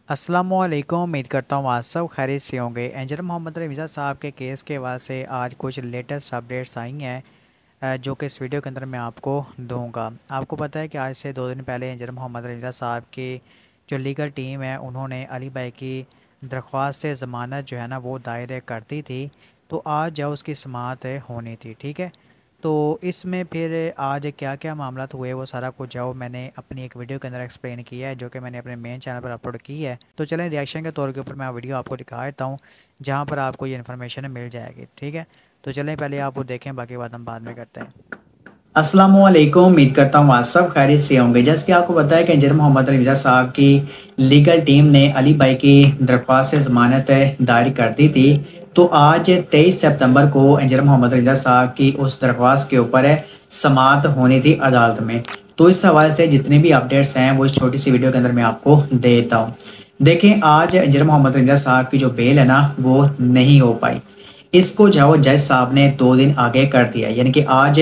अस्सलामुअलैकुम। उम्मीद करता हूँ आप सब खैरियत से होंगे। इंजीनियर मोहम्मद रमीज़ा साहब के केस के बाद से आज कुछ लेटेस्ट अपडेट्स आई हैं, जो कि इस वीडियो के अंदर मैं आपको दूंगा। आपको पता है कि आज से 2 दिन पहले इंजीनियर मोहम्मद रमीज़ा साहब की जो लीगल टीम है उन्होंने अली भाई की दरख्वास्त से ज़मानत जो है ना वो दायर कर दी थी। तो आज जो उसकी समाअत होनी थी, ठीक है। तो इसमें फिर आज क्या क्या मामला हुए वो सारा कुछ जो मैंने अपनी एक वीडियो के अंदर एक्सप्लेन किया है, जो कि मैंने अपने मेन चैनल पर अपलोड की है। तो चलें रिएक्शन के तौर के ऊपर मैं वीडियो आपको दिखा देता हूँ, जहाँ पर आपको ये इन्फॉर्मेशन मिल जाएगी, ठीक है। तो चलें पहले आप वो देखें, बाकी बात हम बाद में करते हैं। अस्सलामुअलैकुम। उम्मीद करता हूँ आप सब खैरियत से होंगे। जैसे कि आपको पता है कि इंजीनियर मोहम्मद रमीज़ा साहब की लीगल टीम ने अली भाई की दरख्वास्त से ज़मानत दायर कर दी थी। तो आज 23 सितंबर को इंजीनियर मोहम्मद रमीज़ा साहब की उस दरख्वास्त के ऊपर समाअत होनी थी अदालत में। तो इस हवाले से जितने भी अपडेट्स हैं वो इस छोटी सी वीडियो के अंदर मैं आपको दे देता हूँ। देखें, आज इंजीनियर मोहम्मद रमीज़ा साहब की जो बेल है ना वो नहीं हो पाई। इसको जो जज साहब ने 2 दिन आगे कर दिया, यानी कि आज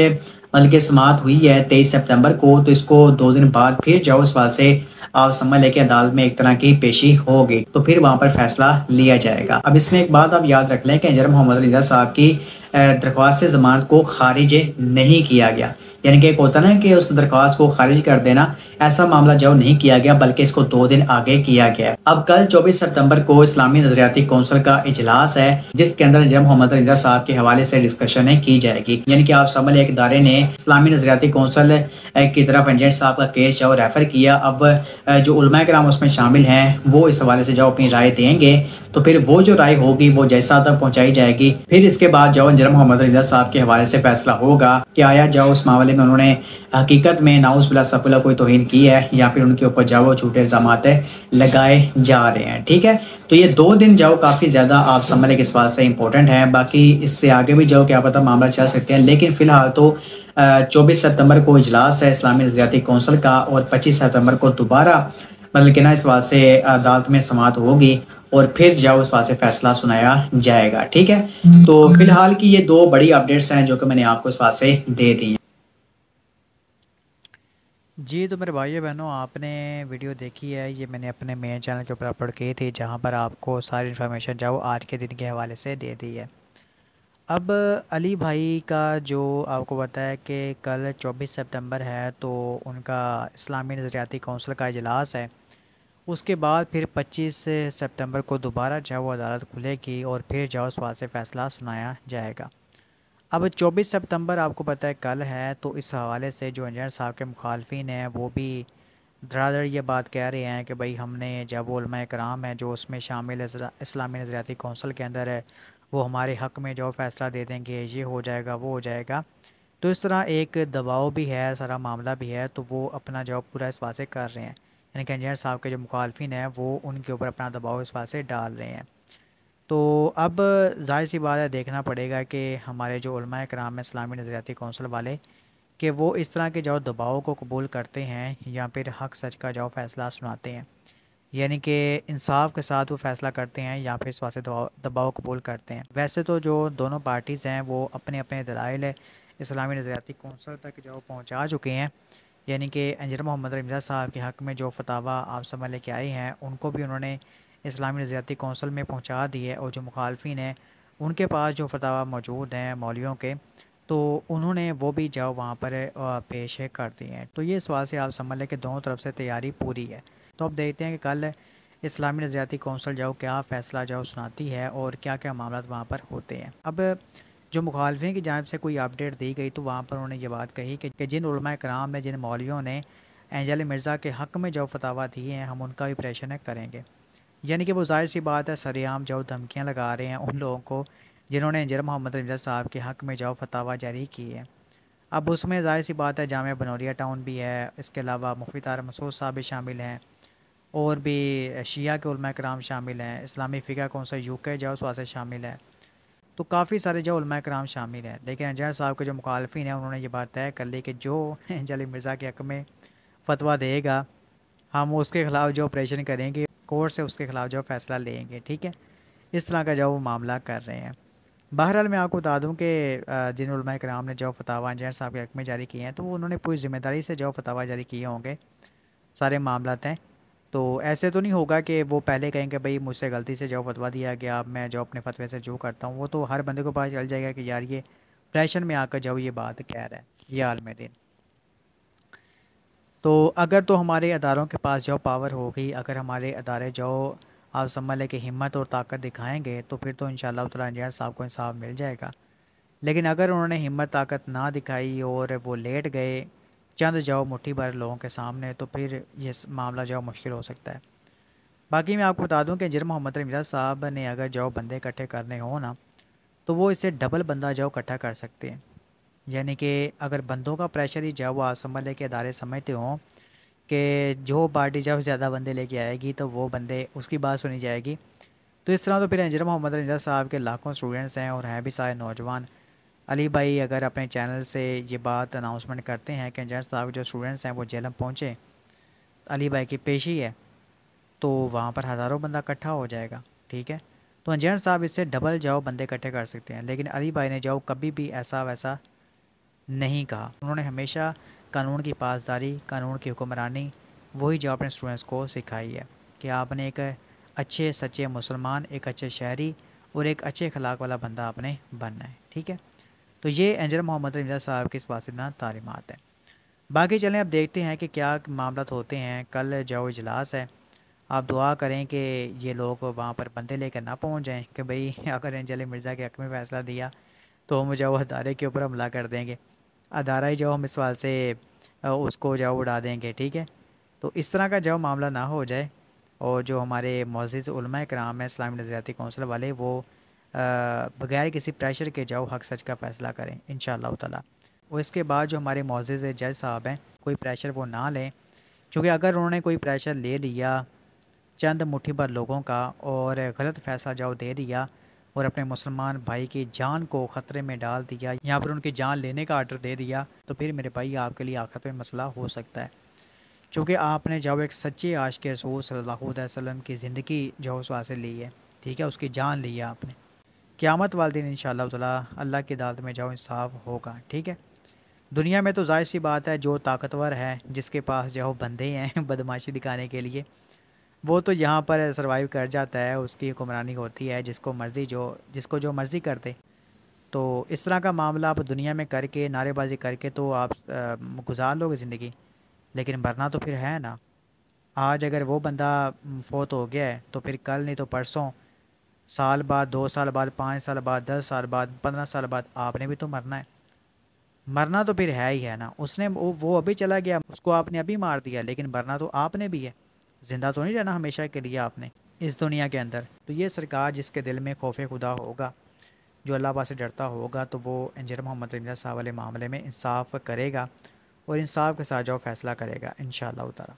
बल्कि समाअत हुई है 23 सितंबर को, तो इसको 2 दिन बाद फिर जाओ इस बात से आप समझ लें कि अदालत में एक तरह की पेशी होगी, तो फिर वहां पर फैसला लिया जाएगा। अब इसमें एक बात आप याद रख लें कि इंजीनियर मोहम्मद रज़ा साहब की दरख्वास्त से जमानत को खारिज नहीं किया गया। यानी कि एक होता ना कि उस दरख्वास्त को खारिज कर देना, ऐसा मामला जो नहीं किया गया बल्कि इसको 2 दिन आगे किया गया। अब कल 24 सितंबर को इस्लामी नजरियाती कौंसिल का इजलास है, जिसके अंदर इंजीनियर मोहम्मद रज़ा साहब के हवाले से डिस्कशन की जाएगी। यानी कि आप समझ एक इदारे ने इस्लामी नजरियाती कौंसिल की तरफ इंजीनियर साहब का केस जो रेफर किया। अब जो उलमा कराम उसमें शामिल हैं वो इस हवाले से जो अपनी राय देंगे, तो फिर वो जो राय होगी वो जैसा तक पहुंचाई जाएगी। फिर इसके बाद जो इंजीनियर मोहम्मद रज़ा साहब के हवाले से फैसला होगा कि आया जो उस मामले में उन्होंने हकीकत में नाउस बिला सफला कोई तौहीन की है या फिर उनके ऊपर जाओ झूठे इल्जाम लगाए जा रहे हैं, ठीक है। तो ये 2 दिन जाओ काफ़ी ज़्यादा आप समझ लें कि इस बात से इंपॉर्टेंट है। बाकी इससे आगे भी जाओ क्या पता मामला चल सकते हैं, लेकिन फिलहाल तो 24 सितंबर को इजलास है इस्लामी नजरियाती कौंसिल का, और 25 सितंबर को दोबारा मतलब कि ना इस बात से अदालत में समाअत होगी और फिर जाओ उस बात से फैसला सुनाया जाएगा, ठीक है। तो फिलहाल की ये 2 बड़ी अपडेट्स हैं जो कि मैंने आपको इस बात से दे दी हैं। जी, तो मेरे भाइयों बहनों, आपने वीडियो देखी है, ये मैंने अपने मेन चैनल के ऊपर अपलोड की थी, जहाँ पर आपको सारी इन्फॉर्मेशन जो आज के दिन के हवाले से दे दी है। अब अली भाई का जो आपको बताया कि कल 24 सितंबर है, तो उनका इस्लामी नज़रियाती कौंसिल का इजलास है। उसके बाद फिर 25 सितंबर को दोबारा जो वो अदालत खुलेगी और फिर जो उस बात से फ़ैसला सुनाया जाएगा। अब 24 सितंबर आपको पता है कल है, तो इस हवाले से जो इंजीनियर साहब के मुखालफिन हैं वो भी धड़ाधड़ ये बात कह रहे हैं कि भाई हमने जब उलमा कराम है जो उसमें शामिल है इस्लामी नज़रियाती कौंसिल के अंदर है, वो हमारे हक़ में जो फ़ैसला दे देंगे, ये हो जाएगा वो हो जाएगा। तो इस तरह एक दबाव भी है, सारा मामला भी है, तो वो अपना जवाब पूरा इस बात से कर रहे हैं। यानी कि इंजीनियर साहब के जो मुखालफिन हैं वो उनके ऊपर अपना दबाव इस बात से डाल रहे हैं। तो अब जाहिर सी बात है, देखना पड़ेगा कि हमारे जो उलमाए कराम है इस्लामी नज़रियाती कौंसिल वाले, कि वो इस तरह के जो दबाव को कबूल करते हैं या फिर हक सच का जो फ़ैसला सुनाते हैं। यानी कि इंसाफ के साथ वो फ़ैसला करते हैं या फिर इस वास्ते दबाव दबाव कबूल करते हैं। वैसे तो जो दोनों पार्टीज़ हैं वो अपने अपने दलाइल इस्लामी नज़रियाती कौंसिल तक जो पहुंचा चुके हैं। यानी कि इंजीनियर मोहम्मद रमज़ा साहब के हक़ में जो फतावा आप समझ लेके आए हैं उनको भी उन्होंने इस्लामी नज़रियाती कौंसिल में पहुंचा दी है, और जो मुखालफिन हैं उनके पास जो फतावा मौजूद हैं मौलवियों के, तो उन्होंने वो भी जो वहाँ पर पेश कर दिए हैं। तो ये सवाल से आप समझ लें कि दोनों तरफ से तैयारी पूरी है। तो अब देखते हैं कि कल इस्लामी नज़रियाती कौंसिल जो क्या फ़ैसला जो सुनाती है और क्या क्या मामला वहाँ पर होते हैं। अब जो मुखालफिन की जानिब से कोई अपडेट दी गई, तो वहाँ पर उन्होंने ये बात कही कि जिन उलमाए कराम ने, जिन मौलवियों ने एंजल मिर्ज़ा के हक़ में जो फतावा दिए हैं हम उनका भी प्रेशन करेंगे। यानी कि वो ज़ाहिर सी बात है, सरेआम जो धमकियाँ लगा रहे हैं उन लोगों को जिन्होंने इंजीनियर मोहम्मद रमज़ा साहब के हक़ में जो फतावा जारी की है। अब उसमें ज़ाहिर सी बात है जामिया बनौरिया टाउन भी है, इसके अलावा मुफ्ती तारिक मसूद साहब भी शामिल हैं, और भी शिया के उलमा कराम शामिल हैं, इस्लामी फ़िक़ह कौंसिल यूके जो उस वास्ते शामिल है। तो काफ़ी सारे जो उलमा कराम शामिल हैं, लेकिन इंजीनियर साहब के जो मुखालफिन हैं उन्होंने ये बात तय कर ली कि जो जली मिर्ज़ा के हक़ में फतवा देगा हम उसके ख़िलाफ़ जो ऑपरेशन करेंगे, कोर्ट से उसके ख़िलाफ़ जो फ़ैसला लेंगे, ठीक है। इस तरह का जो वो मामला कर रहे हैं। बहरहाल मैं आपको बता दूं कि जिन उलमा कराम ने जो फतावा इंजीनियर साहब के हक़ में जारी किए हैं, तो वो उन्होंने पूरी ज़िम्मेदारी से जो फतावा जारी किए होंगे, सारे मामला हैं। तो ऐसे तो नहीं होगा कि वो पहले कहें कि भाई मुझसे गलती से जो फतवा दिया गया, अब मैं जो अपने फतवे से जो करता हूँ, वो तो हर बंदे को पता चल जाएगा कि यार ये प्रेशर में आकर जो ये बात कह रहा है, ये आलम दिन। तो अगर तो हमारे अदारों के पास जो पावर होगी, अगर हमारे अदारे जो आप समझ लें कि हिम्मत और ताकत दिखाएंगे, तो फिर तो इंशाल्लाह ताला इंजीनियर साहब को इंसाफ मिल जाएगा। लेकिन अगर उन्होंने हिम्मत ताकत ना दिखाई और वो लेट गए चंद जाओ मुट्ठी भर लोगों के सामने, तो फिर ये मामला जो मुश्किल हो सकता है। बाकी मैं आपको बता दूं कि इंजीनियर मोहम्मद रमीज़ा साहब ने अगर जो बंदे इकट्ठे करने हो ना, तो वो इससे डबल बंदा जो इकट्ठा कर सकते हैं। यानी कि अगर बंदों का प्रेशर ही जो वो आप समझ लें कि अदारे समझते हों कि जो पार्टी जब ज़्यादा बंदे लेके आएगी तो वो बंदे उसकी बात सुनी जाएगी, तो इस तरह तो फिर इंजीनियर मोहम्मद रमीज़ा साहब के लाखों स्टूडेंट्स हैं और हैं भी सारे नौजवान। अली भाई अगर अपने चैनल से ये बात अनाउंसमेंट करते हैं कि इंजीनियर साहब के जो स्टूडेंट्स हैं वो जेलम पहुँचे, अली भाई की पेशी है, तो वहाँ पर हज़ारों बंदा इकट्ठा हो जाएगा। ठीक है, तो इंजीनियर साहब इससे डबल जाओ बंदे इकट्ठे कर सकते हैं। लेकिन अली भाई ने जाओ कभी भी ऐसा वैसा नहीं कहा। उन्होंने हमेशा कानून की पासदारी, कानून की हुक्मरानी वही जो अपने स्टूडेंट्स को सिखाई है कि आपने एक अच्छे सच्चे मुसलमान, एक अच्छे शहरी और एक अच्छे अखलाक वाला बंदा आपने बनना है। ठीक है, तो ये इंजीनियर मोहम्मद रमीज़ा साहब की इस वासिना तालीमात है। बाकी चलें अब देखते हैं कि क्या मामला होते हैं। कल जो इजलास है, आप दुआ करें कि ये लोग वहाँ पर बंदे लेकर ना पहुँच जाएं कि भाई अगर एंजल मिर्ज़ा के हक़ में फ़ैसला दिया तो हम जो अदारे के ऊपर हमला कर देंगे, अदारा ही जो हम इस सवाल से उसको जो उड़ा देंगे। ठीक है, तो इस तरह का जो मामला ना हो जाए, और जो हमारे मुअज़्ज़िज़ उलमा कराम हैं इस्लामी नज़रियाती कौंसिल वाले, वो बगैर किसी प्रेशर के जाओ हक़ सच का फ़ैसला करें इंशाअल्लाह ताला। और इसके बाद जो हमारे मुअज़्ज़िज़ जज साहब हैं, कोई प्रेशर वो ना लें, क्योंकि अगर उन्होंने कोई प्रेशर ले लिया चंद मुट्ठी भर लोगों का और गलत फ़ैसला जाओ दे दिया और अपने मुसलमान भाई की जान को ख़तरे में डाल दिया या फिर उनकी जान लेने का आर्डर दे दिया, तो फिर मेरे भाई आपके लिए आखिरत में मसला हो सकता है। क्योंकि आपने जब एक सच्चे आशिक़ रसूल सल्लल्लाहु अलैहि वसल्लम की ज़िंदगी जो उस से ली है, ठीक है, उसकी जान ली है आपने, क़यामत वाले दिन इंशाअल्लाह ताला अल्लाह की अदालत में जाओ इंसाफ होगा। ठीक है, दुनिया में तो जाहिर सी बात है जो ताकतवर है, जिसके पास जो बंदे हैं बदमाशी दिखाने के लिए, वो तो यहाँ पर सरवाइव कर जाता है, उसकी हुक्मरानी होती है, जिसको मर्ज़ी जो जिसको जो मर्ज़ी कर दे। तो इस तरह का मामला आप दुनिया में करके नारेबाजी करके तो आप गुजार लोगे ज़िंदगी, लेकिन मरना तो फिर है ना। आज अगर वो बंदा फोत हो गया है, तो फिर कल नहीं तो परसों, साल बाद, 2 साल बाद, 5 साल बाद, 10 साल बाद, 15 साल बाद आपने भी तो मरना है। मरना तो फिर है ही है ना। उसने वो अभी चला गया, उसको आपने अभी मार दिया, लेकिन मरना तो आपने भी है। ज़िंदा तो नहीं रहना हमेशा के लिए आपने इस दुनिया के अंदर। तो ये सरकार जिसके दिल में खौफ खुदा होगा, जो अल्लाह पाक से डरता होगा, तो वो इंजीनियर मोहम्मद रमीज़ा साहब वाले मामले में इंसाफ करेगा और इंसाफ के साथ जो फैसला करेगा इंशाअल्लाह ताला।